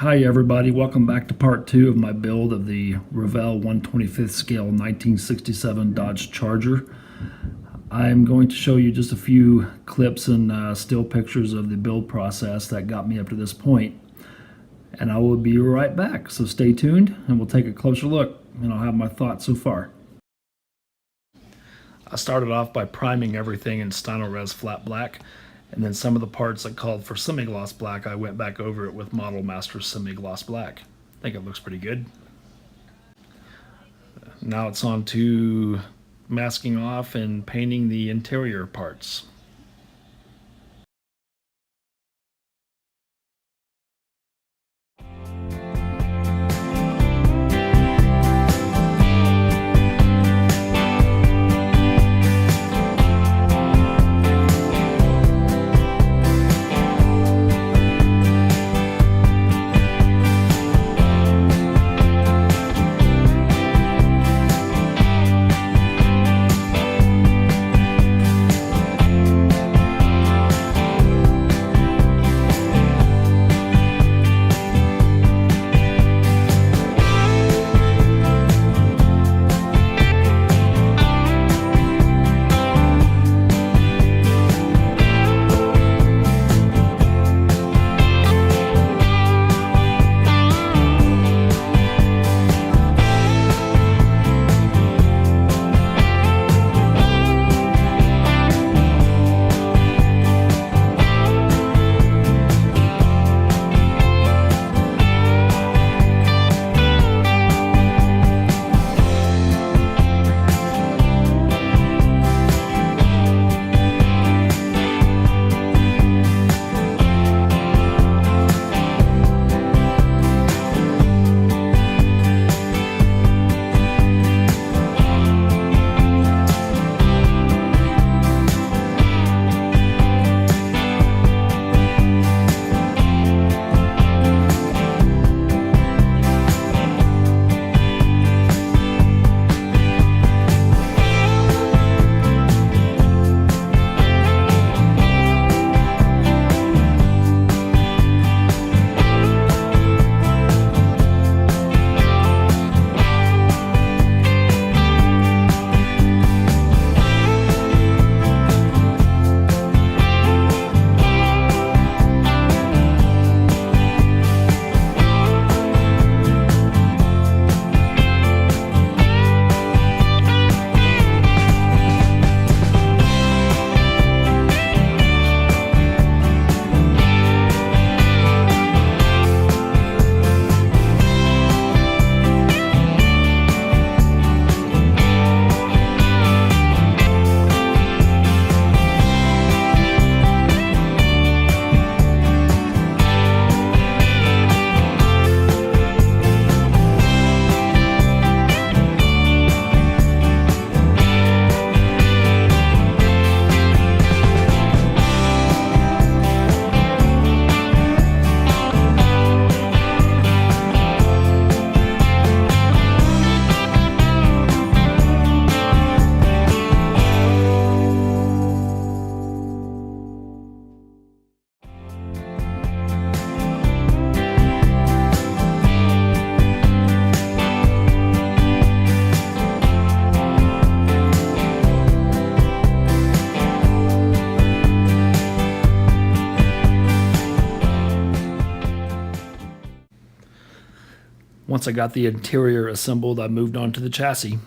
Hi everybody, welcome back to part 2 of my build of the Revell 1/25th scale 1967 Dodge Charger. I'm going to show you just a few clips and still pictures of the build process that got me up to this point. And I will be right back, so stay tuned and we'll take a closer look and I'll have my thoughts so far. I started off by priming everything in Stynylrez flat black. And then some of the parts that called for semi-gloss black, I went back over it with Model Master semi-gloss black. I think it looks pretty good. Now it's on to masking off and painting the interior parts. Once I got the interior assembled, I moved on to the chassis.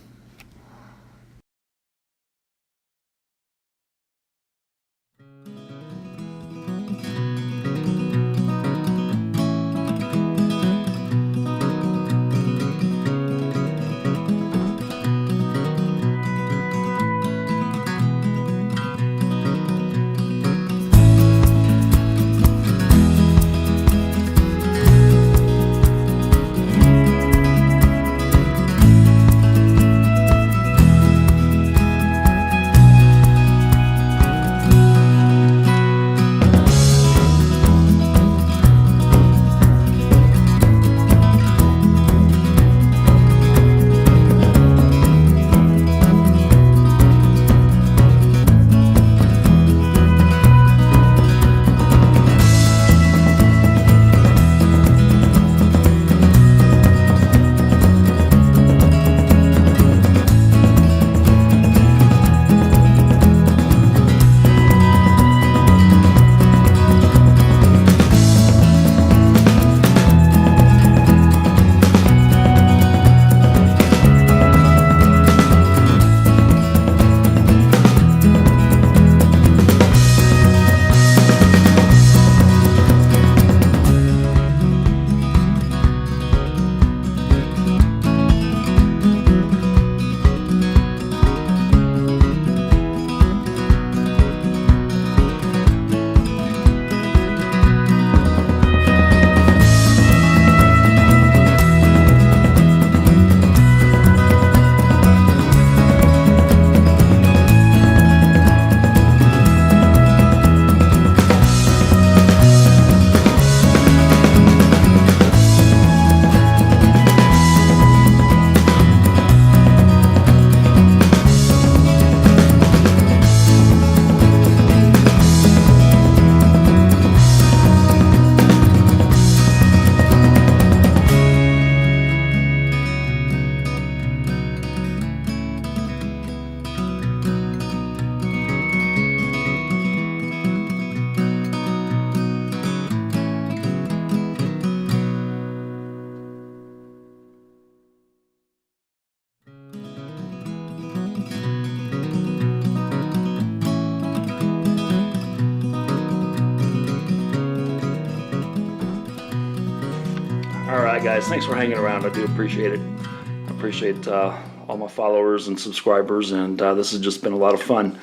guys, thanks for hanging around. I do appreciate it. I appreciate all my followers and subscribers, and this has just been a lot of fun.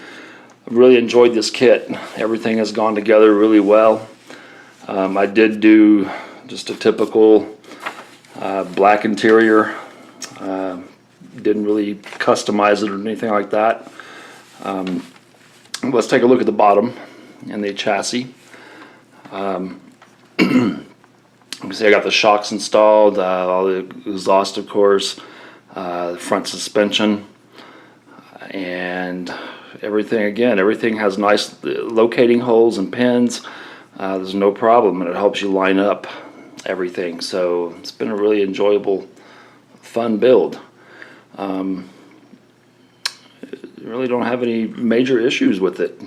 I've really enjoyed this kit. Everything has gone together really well. I did do just a typical black interior. Didn't really customize it or anything like that. Let's take a look at the bottom and the chassis. You can see I got the shocks installed, all the exhaust, of course, the front suspension, and everything. Again, everything has nice locating holes and pins. There's no problem, and it helps you line up everything. So it's been a really enjoyable, fun build. Really don't have any major issues with it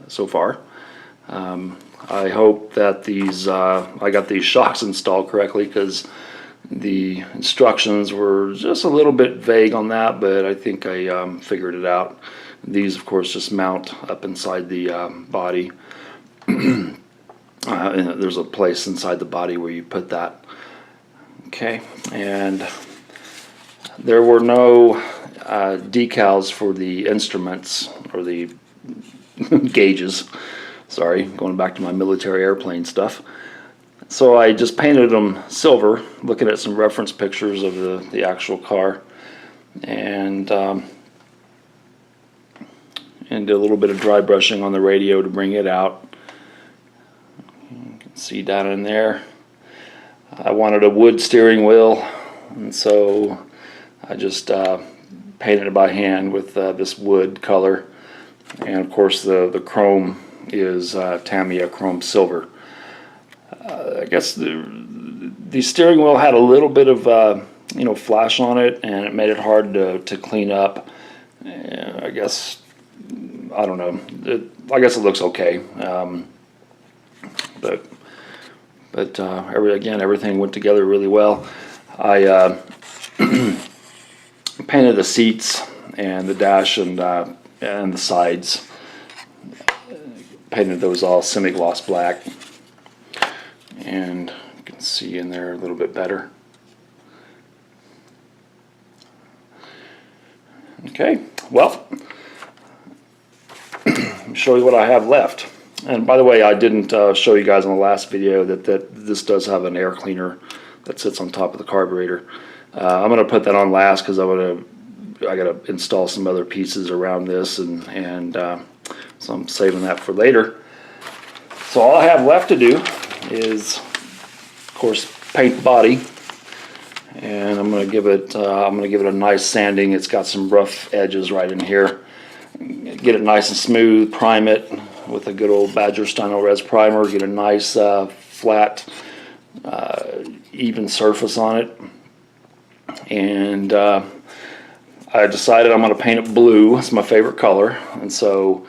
so far. I hope that these I got these shocks installed correctly, because the instructions were just a little bit vague on that, but I think I figured it out. These, of course, just mount up inside the body. And there's a place inside the body where you put that. Okay, and there were no decals for the instruments or the gauges. Sorry, going back to my military airplane stuff. So I just painted them silver, looking at some reference pictures of the actual car, and did a little bit of dry brushing on the radio to bring it out. You can see down in there, I wanted a wood steering wheel, and so I just painted it by hand with this wood color, and of course the chrome is Tamiya chrome silver. I guess the steering wheel had a little bit of flash on it, and it made it hard to clean up. I guess, I don't know, I guess it looks okay, but everything went together really well. I painted the seats and the dash and the sides. Painted those all semi-gloss black, and you can see in there a little bit better. Okay, well, let me show you what I have left. And by the way, I didn't show you guys in the last video that this does have an air cleaner that sits on top of the carburetor. I'm going to put that on last, because I got to install some other pieces around this, and so I'm saving that for later. So all I have left to do is, of course, paint the body, and I'm going to give it a nice sanding. It's got some rough edges right in here. Get it nice and smooth. Prime it with a good old Badger Stynylrez primer. Get a nice flat, even surface on it, and I decided I'm going to paint it blue. It's my favorite color, and so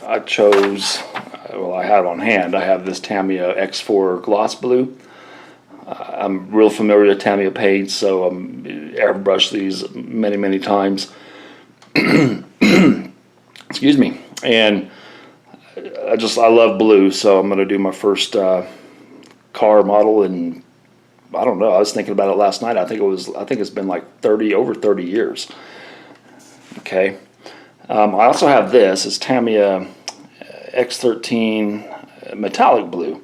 I chose, well, I have on hand, I have this Tamiya X4 gloss blue. I'm real familiar with Tamiya paints, so I'm airbrushed these many times. Excuse me. And I love blue, so I'm going to do my first car model, and I don't know, I was thinking about it last night. I think it's been like over 30 years. Okay. I also have this. It's Tamiya X13 metallic blue.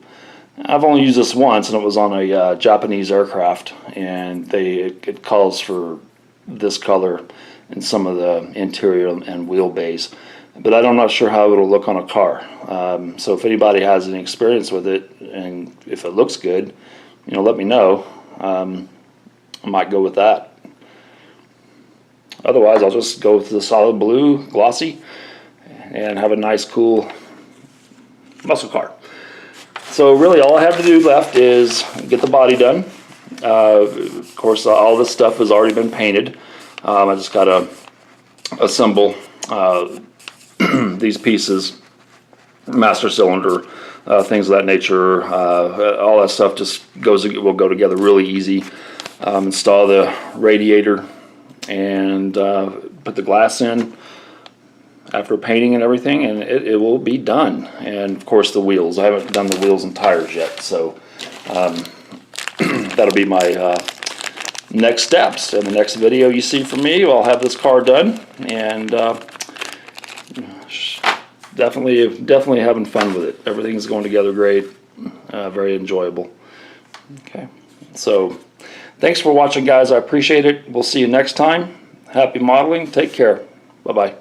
I've only used this once, and it was on a Japanese aircraft, and it calls for this color in some of the interior and wheelbase, but I'm not sure how it'll look on a car. So if anybody has any experience with it, and if it looks good, let me know. I might go with that. Otherwise, I'll just go with the solid blue, glossy, and have a nice, cool muscle car. So really, all I have to do left is get the body done. Of course, all this stuff has already been painted. I just got to assemble these pieces, master cylinder, things of that nature. All that stuff just will go together really easy. Install the radiator and put the glass in after painting and everything, and it will be done. And of course the wheels. I haven't done the wheels and tires yet, so that'll be my next steps. In the next video you see from me, I'll have this car done, and definitely having fun with it. Everything's going together great, very enjoyable. Okay, so thanks for watching, guys. I appreciate it. We'll see you next time. Happy modeling. Take care. Bye-bye.